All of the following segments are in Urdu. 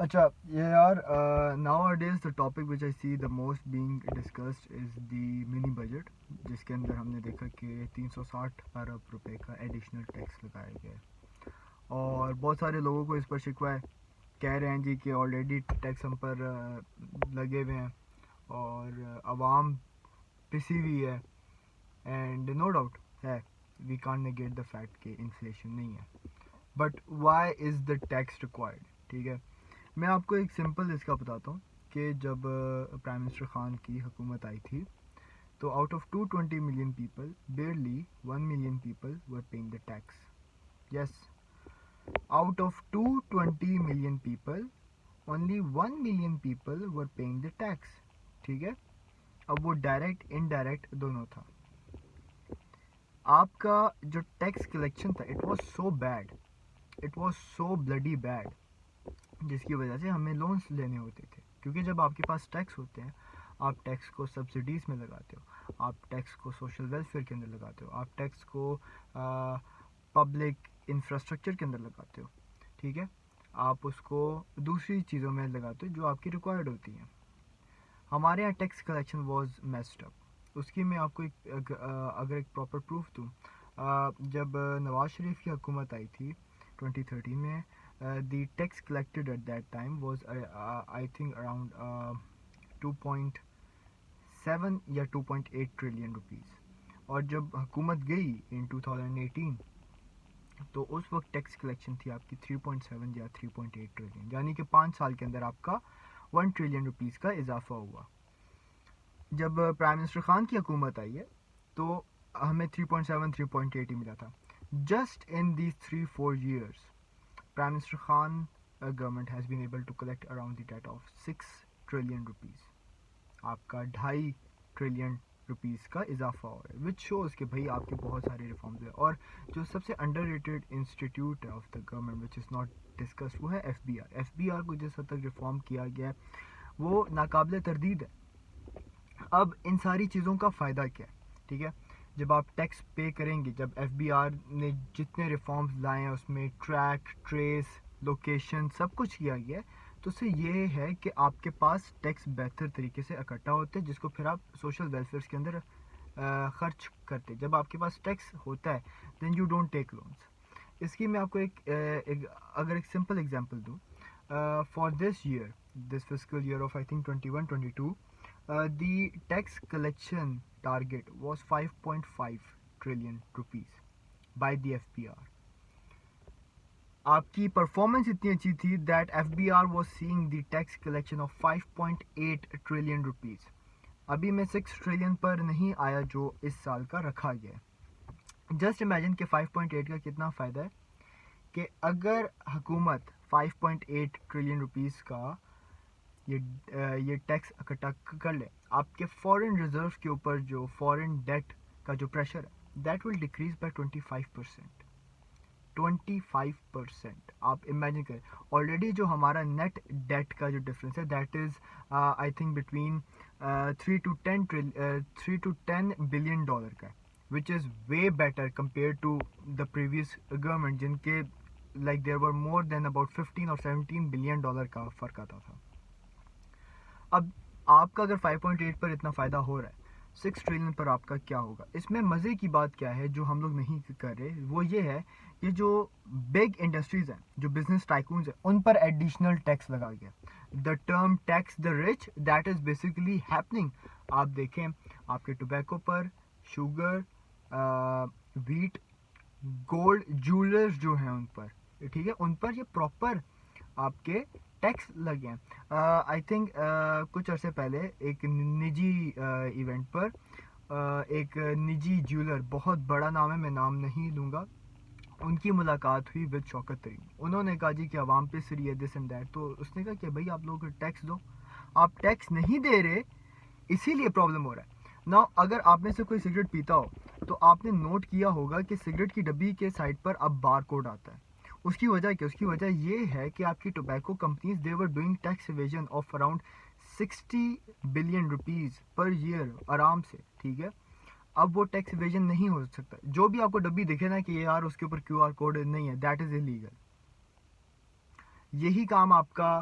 اچھا یہ یار nowadays the topic which I see the most being discussed is the mini budget جس کے اندر ہم نے دیکھا کہ 360 ارب روپے کا ایڈیشنل ٹیکس لگایا گیا ہے اور بہت سارے لوگوں کو اس پر شکوہ ہے. کہہ رہے ہیں جی کہ آلریڈی ٹیکس ہم پر لگے ہوئے ہیں اور عوام پسی ہوئی ہے. اینڈ نو ڈاؤٹ ہے, we can't negate the fact کہ انفلیشن نہیں ہے, but why is the tax required. ٹھیک ہے, میں آپ کو ایک سمپل اس کا بتاتا ہوں کہ جب پرائم منسٹر خان کی حکومت آئی تھی تو out of 220 million people barely 1 million people were paying the tax. Yes, out of 220 million people only 1 million people were paying the tax. ٹھیک ہے, اب وہ ڈائریکٹ انڈائریکٹ دونوں تھا. آپ کا جو ٹیکس کلیکشن تھا it was so bad, it was so bloody bad, جس کی وجہ سے ہمیں لونس لینے ہوتے تھے. کیونکہ جب آپ کے پاس ٹیکس ہوتے ہیں, آپ ٹیکس کو سبسڈیز میں لگاتے ہو, آپ ٹیکس کو سوشل ویلفیئر کے اندر لگاتے ہو, آپ ٹیکس کو پبلک انفراسٹرکچر کے اندر لگاتے ہو. ٹھیک ہے, آپ اس کو دوسری چیزوں میں لگاتے ہو جو آپ کی ریکوائرڈ ہوتی ہیں. ہمارے یہاں tax collection was messed up. اس کی میں آپ کو اگر ایک پراپر پروف دوں, جب نواز شریف کی حکومت آئی تھی 2013 میں, the tax collected at that time was I think around 2.7 یا 2.8 ٹریلین روپیز. اور جب حکومت گئی ان 2018 تو اس وقت ٹیکس کلیکشن تھی آپ کی 3.7 یا 3.8 ٹریلین, یعنی کہ 5 سال کے اندر آپ کا 1 ٹریلین روپیز کا اضافہ ہوا. جب پرائم منسٹر خان کی حکومت آئی ہے تو ہمیں 3.7 3.8 ہی ملا تھا. Just in these 3-4 years prime minister Khan government has been able to collect around the date of 6 trillion rupees. آپ کا 2.5 ٹریلین روپیز کا اضافہ ہو رہا ہے, وچ شوز کہ بھائی آپ کے بہت سارے ریفارمز ہیں. اور جو سب سے انڈر ریٹڈ انسٹیٹیوٹ ہے of the government which is not discuss, وہ ہے F B R. F B R کو جس حد تک ریفارم کیا گیا ہے وہ ناقابل تردید ہے. اب ان ساری چیزوں کا فائدہ کیا ہے؟ ٹھیک ہے, جب آپ ٹیکس پے کریں گے, جب ایف بی آر نے جتنے ریفارمز لائے ہیں اس میں ٹریک, ٹریس, لوکیشن سب کچھ کیا گیا ہے, تو اس سے یہ ہے کہ آپ کے پاس ٹیکس بہتر طریقے سے اکٹھا ہوتے ہیں جس کو پھر آپ سوشل ویلفیئر کے اندر خرچ کرتے. جب آپ کے پاس ٹیکس ہوتا ہے then you don't take loans. اس کی میں آپ کو اگر ایک سمپل ایگزامپل دوں, for this year, this fiscal year of I think 21-22, the tax collection target was 5.5 trillion rupees by the FBR. آپ کی پرفارمنس اتنی اچھی تھی that F B R was seeing the tax collection of 5.8 trillion rupees. ابھی میں 6 ٹریلین پر نہیں آیا جو اس سال کا رکھا گیا. جسٹ امیجن کہ 5.8 کا کتنا فائدہ ہے, کہ اگر حکومت 5.8 ٹریلین روپیز کا یہ ٹیکس اکٹھا کر لے, آپ کے فورن ریزرو کے اوپر جو فورن ڈیٹ کا جو پریشر ہے دیٹ ول ڈیکریز بائی 25%. 25% آپ امیجن کریں. آلریڈی جو ہمارا نیٹ ڈیٹ کا جو ڈفرینس ہے that is I think between 3 to 10 billion dollar کا, which is way better compare to the previous government جن کے like there were more then about 15 اور 17 بلین ڈالر کا فرق آتا تھا. اب آپ کا اگر 5.8 پر اتنا فائدہ ہو رہا ہے, 6 ٹریلین پر آپ کا کیا ہوگا؟ اس میں مزے کی بات کیا ہے جو ہم لوگ نہیں کر رہے, وہ یہ ہے کہ جو بگ انڈسٹریز ہیں, جو بزنس ٹائکونز ہیں, ان پر ایڈیشنل ٹیکس لگا گیا. The term takes the rich that is basically happening. آپ دیکھیں آپ کے ٹوبیکو پر, شوگر, ویٹ, گولڈ, جولرز جو ہیں ان پر, ٹھیک ہے, ان پر یہ پراپر آپ کے ٹیکس لگے ہیں. آئی تھنک کچھ عرصے پہلے ایک نجی ایونٹ پر ایک نجی جیولر, بہت بڑا نام ہے, میں نام نہیں لوں گا, ان کی ملاقات ہوئی ود شوکت ترین. انہوں نے کہا جی کہ عوام پہ سری ہے دس اینڈ دیٹ. تو اس نے کہا کہ بھائی آپ لوگ ٹیکس دو, آپ ٹیکس نہیں دے رہے اسی لیے پرابلم ہو رہا ہے. نا اگر آپ میں سے کوئی سگریٹ پیتا ہو تو آپ نے نوٹ کیا ہوگا کہ سگریٹ کی ڈبی کے سائڈ پر اب بار کوڈ آتا ہے. اس کی وجہ کیا؟ اس کی وجہ یہ ہے کہ آپ کی tobacco companies they were doing tax evasion of around 60 billion rupees per year آرام سے. ٹھیک ہے, اب وہ ٹیکس ایویژن نہیں ہو سکتا. جو بھی آپ کو ڈبی دکھے نا کہ یار اس کے اوپر کیو آر کوڈ نہیں ہے, دیٹ از الیگل. یہی کام آپ کا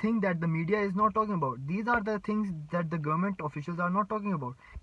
things that the media is not talking about. These are the things that the government officials are not talking about.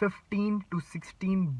15 to 16